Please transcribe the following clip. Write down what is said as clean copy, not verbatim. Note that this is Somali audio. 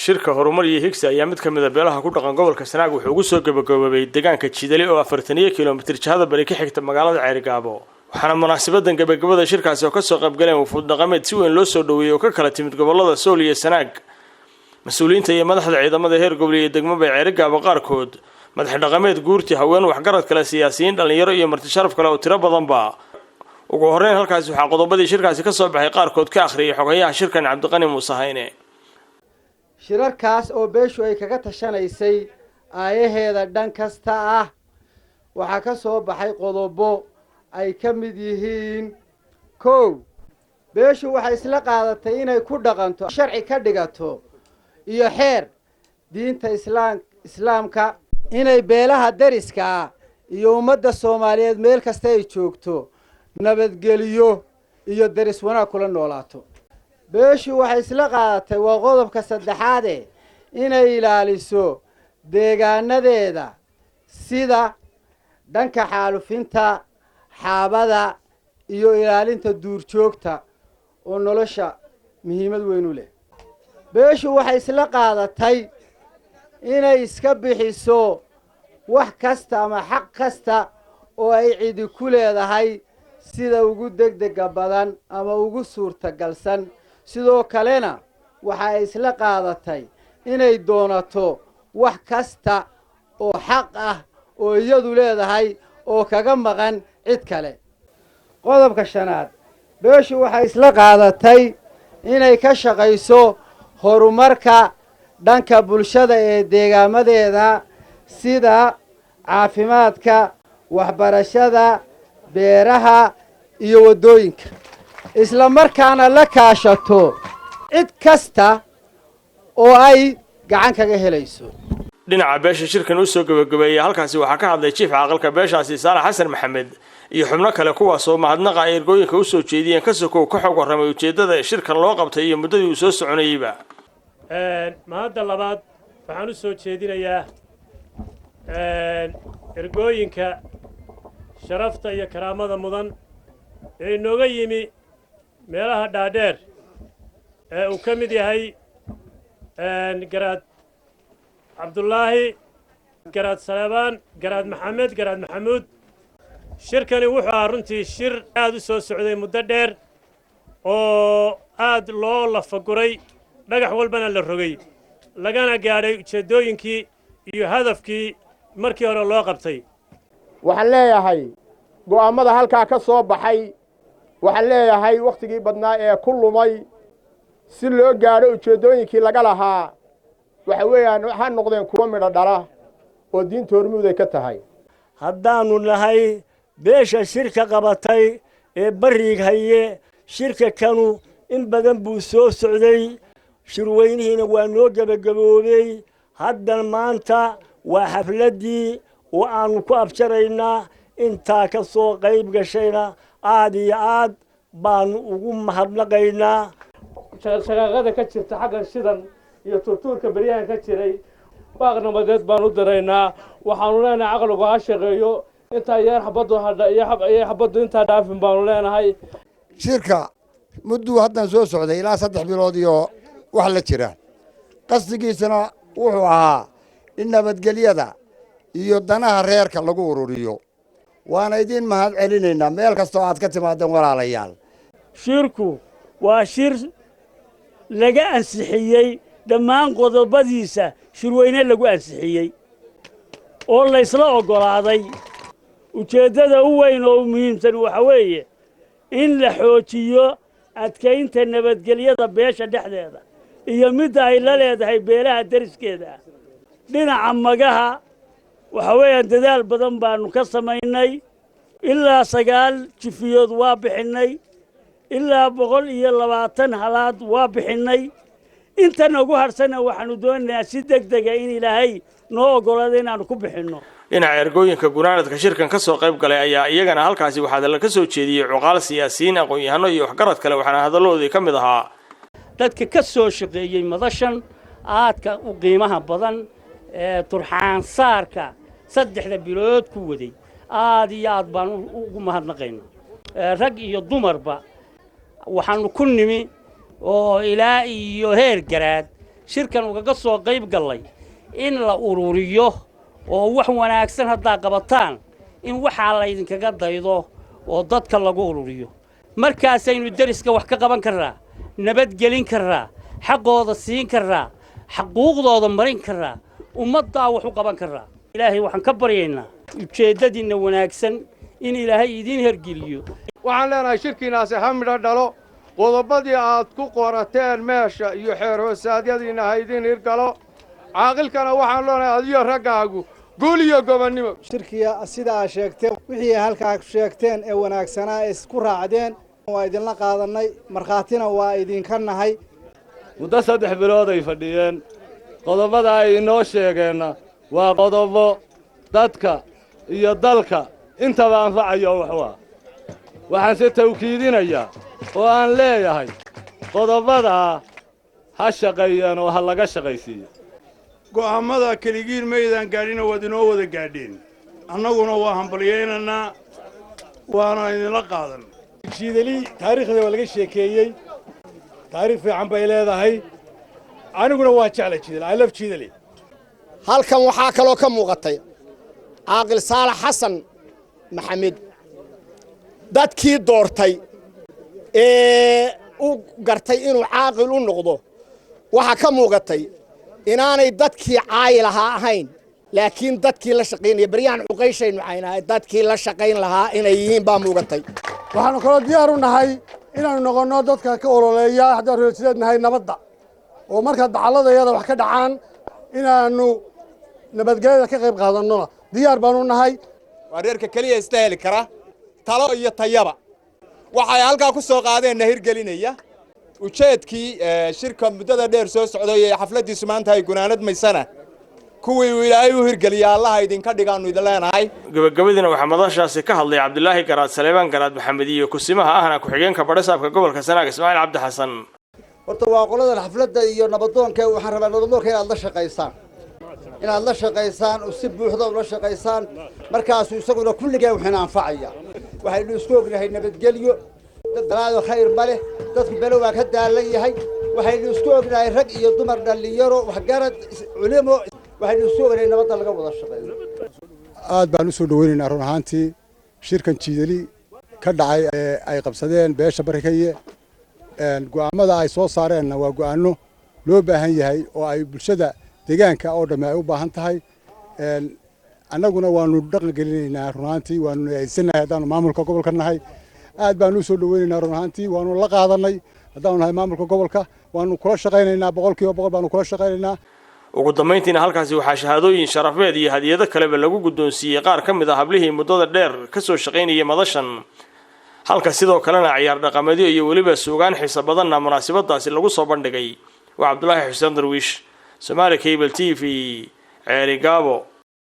shirka horumar iyo higsa ayaa mid ka mid ah beelaha ku dhaqan gobolka Sanaag wuxuu ugu soo gabagaboobay deegaanka Jidale oo 40 kiiloomitir jihada bari ka xigta magaalada Ceerigaabo waxaana munaasabadan gabagabada shirkaasi oo ka soo qayb galeen wufuud dhaqameed si weyn loo soo dhaweeyay oo ka kala timid gobolada Sool iyo Sanaag mas'uuliyiinta iyo madaxda ciidamada heer gobol iyo degmada Ceerigaabo qaarkood madax dhaqameed guurti haween wax garad kala siyaasiyiin dhalinyaro iyo marti sharaf kale oo tiro badan ba ugu horeyn halkaas waxa qodobadii shirkaasi ka soo baxay qaarkood ka akhriyay xogayaha shirkan Cabdiqani Muuse Hayne shirarkaas oo beeshu ay kaga tashanaysay aayaheeda dhan kasta ah waxa ka soo baxay qodobo ay ka mid yihiin koow beeshu waxay isla qaadatay inay ku dhaqanto sharci ka dhigato iyo xeer diinta islaamka inay beelaha dariska iyo ummadda Soomaaliyeed meel kasta ay joogto nabadgeliyo iyo daris wanaag kula noolaato beeshu waxay isla qaadatay waa qodobka saddexaad inay ilaaliso deegaanadeeda sida dhanka xaalufinta xaabada iyo ilaalinta duurjoogta oo nolosha muhiimad weyn u leh beeshu waxay isla qaadatay inay iska bixiso wax kasta ama xaq kasta oo ay cidi ku leedahay sida ugu degdega badan ama ugu suurtagalsan sidoo kalena waxa ay isla qaadatay inay doonato wax kasta oo xaq ah oo iyadu leedahay oo kaga maqan cid kale qodobka shanaad beeshu waxay isla qaadatay inay ka shaqayso horumarka dhanka bulshada ee deegaamadeeda sida caafimaadka waxbarashada beeraha iyo wadooyinka isla markaana la kaashato cid kasta oo ay gacan kaga helayso dhinaca beesha shirkan uu soo gabagabeeyay halkaasi waxa ka hadlay chief aqalka beeshaasi Saalax Xasan Maxamed iyo xubno kale kuwaas oo mahadnaqa ay ergooyinka u soo jeediyeen ka soo ka xog waramay ujeedada shirkan loo qabtay iyo muddadii uu soo soconayba mahadda labaad waxaan u soo jeedinayaa ergooyinka sharafta iyo karaamada mudan ee inooga yimi meelaha dhaadheer ee uu ka mid yahay garaad cabdullaahi garaad salebaan garaad maxamed garaad maxamuud shirkani wuxuu ahaa runtii shir aad u soo socday muddo dheer oo aad loo lafaguray dhagax walbana la rogay lagana gaadhay ujeeddooyinkii iyo hadafkii markii hore loo qabtay waxaan leeyahay go'aamada halkaa ka soo baxay waxaan leeyahay wakhtigii badnaa ee ku lumay si loo gaadho ujeeddooyinkii laga lahaa waxa weeyaan ha noqdeen kuwa midho dhala oo diinta hormuud ay ka tahay haddaannu nahay beesha shirka qabatay ee barrig haye shirka kanu in badan buu soo socday shirweynihiina waa noo gabagaboobay haddan maanta waa xafladdii oo aannu ku abjaraynaa intaa ka soo qayb gashayna aad iyo aad baannu ugu mahadnaqaynaa shaqaaqada ka jirta xagga shidan iyo turtuurka beryahan ka jiray baaq nabadeed baan u diraynaa waxaannu leenahay caqligu ha shaqeeyo intaa yeer xabaddu hadha iyo xabaddu intaa dhaafin baannu leenahay shirka mudduu haddan soo socday ilaa 3 bilood iyo wax la jira qasdigiisana wuxuu ahaa in nabadgelyada iyo danaha reerka lagu ururiyo waana idin mahad celinaynaa meel kasta oo aad ka timaadeen walaalayaal shirku waa shir laga ansixiyey dhammaan qodobadiisa shirweyne lagu ansixiyey oo la isla ogolaaday ujeeddada u weyn oo muhiimsan waxa weeye in la xoojiyo adkaynta nabadgelyada beesha dhexdeeda iyo midda ay la leedahay beelaha dariskeeda dhinaca magaha waxa weeyaan dadaal badan baannu ka samaynay ilaa 9 jifiyood waa bixinnay ilaa 120 halaad waa bixinnay intan ugu harsana waxaanu doonaynaa si degdeg ah in ilaahay noo ogolaado inaanu ku bixinno dhinaca ergooyinka gunaanadka shirkan ka soo qayb galay ayaa iyagana halkaasi waxaa la ka soo jeediyay cuqaal siyaasiyiin aqoon-yahano iyo waxgarad kale waxaana hadalloodii ka mid ahaa dadka ka soo shaqeeyey madashan aadka u qiimaha badan ee turxaan saarka 3 bilood ku waday aad iyo aad baan ugu mahadnaqaynaa rag iyo dumarba waxaanu ku nimi oo ilaa iyo heer garaad shirkan ugaga soo qayb gallay in la ururiyo oo wax wanaagsan haddaa qabataan in waxaa laydinkaga daydo oo dadka lagu ururiyo markaasaynu deriska wax ka qaban karraa nabadgelin karraa xaqooda siin karraa xaquuqdooda marin karraa ummaddaa wax u qaban karraa ilaahay waxaan ka baryaynaa ujeeddadiinna wanaagsan in ilaahay idiin hergeliyo waxaan leenahay shirkiinaasi ha midho dhalo qodobadii aad ku qorateen meesha iyo xeer hoosaadyadiinna ha idiin hirgalo caaqilkana waxaan leenahay adiyo raggaagu guul iyo gobonnimo shirkiya sida aad sheegteen wixii halkaa sheegteen ee wanaagsanaa ee isku raacdeen waa idinla qaadannay markhaatina waa idinka nahay muddo 3 bilood ay fadhiyeen qodobada ay inoo sheegeenna waa qodobo dadka iyo dalka intaba anfacayo waxwa waxaan si tawkiidinayaa oo aan leeyahay qodobada ha shaqeeyaan oo ha laga shaqaysiiyo go'aamada kaligiin meedan gaadhina wad inoo wada gaadheen annaguna waa hambalyeynanaa waana idinla qaadan jiidali taariikhda waa laga sheekeeyey taariikh fiican bay leedahay aniguna waa jeclay jiidali I love jiidali halkan waxaa kaloo ka muuqatay caaqil saalax xasan maxamed dadkii doortay ee u gartay inuu caaqil u noqdo waxaa ka muuqatay inaanay dadkii caayi lahaa ahayn laakiin dadkii la shaqaynaya baryahan cuqayshaynu caynahay dadkii la shaqayn lahaa inay yihiin baa muuqatay waxaanu kaloo diyaar u nahay inaanu noqonno dadka ka ololeeya haddaan reersideed nahay nabadda oo markaa dacalladayada wax ka dhacaan inaannu nabadgelyada ka qayb qaadannona diyaar baanu nahay waa reerka keliya ista heli kara talo iyo tayaba waxay halkaa ku soo qaadeen hirgelinaya ujeedkii shirka muddada dheer soo socday ee xafladiisu maanta ay gunaanadmaysana kuwii ilaahay u hirgeliya allaha idinka dhigaannu idin leenahay gabagabadiina waxaa madashaasi ka hadlay cabdilaahi garaad saleebaan garaad maxamed iyo kusimaha ahna ku-xigeenka badhasaabka gobolka sanaag ismaaciil cabdi xasan horta waa qoladan xafladda iyo nabadoonka waxaan rabaa nabadoonka inaad la shaqaysaan oo si buuxda ula shaqaysaan markaasuu isaguna kulligeen wuxuuna anfacaya waxaynu isku ognahay nabadgelyo dalaado khayr ma leh dadku belo waa ka daalan yahay waxaynu isku ognahay rag iyo dumar dhallinyaro waxgarad culimo waxaynu isku ognahay nabadda laga wada shaqeeyo aad baan u soo dhaweynaynaa run ahaantii shirkan jiidali ka dhacay ee ay qabsadeen beesha barakaye go'aamada ay soo saareenna waa go'aano loo baahan yahay oo ay bulshada deegaanka oo dhamme ay u baahan tahay annaguna waanu dhaqan gelinaynaa run ahaantii waanu adeegsanahay haddaanu maamulka gobolka nahay aad baanu u soo dhaweynaynaa run ahaantii waanu la qaadanay haddaanu nahay maamulka gobolka waanu kula shaqaynaynaa 100% baanu kula shaqaynaynaa ugu dambeyntiina halkaasi waxaa shahaadooyin sharafeed iyo hadiyado kaleba lagu guddoonsiiyey qaar ka mid ah hablihii muddada dheer ka soo shaqaynayay madashan halka sidoo kalena ciyaar dhaqameedyo iyo weliba suugaan xiiso badanna munaasabadaasi lagu soo bandhigay waa cabdulaahi xuseen darwiish Somali Cable TV Ceeri Gaabo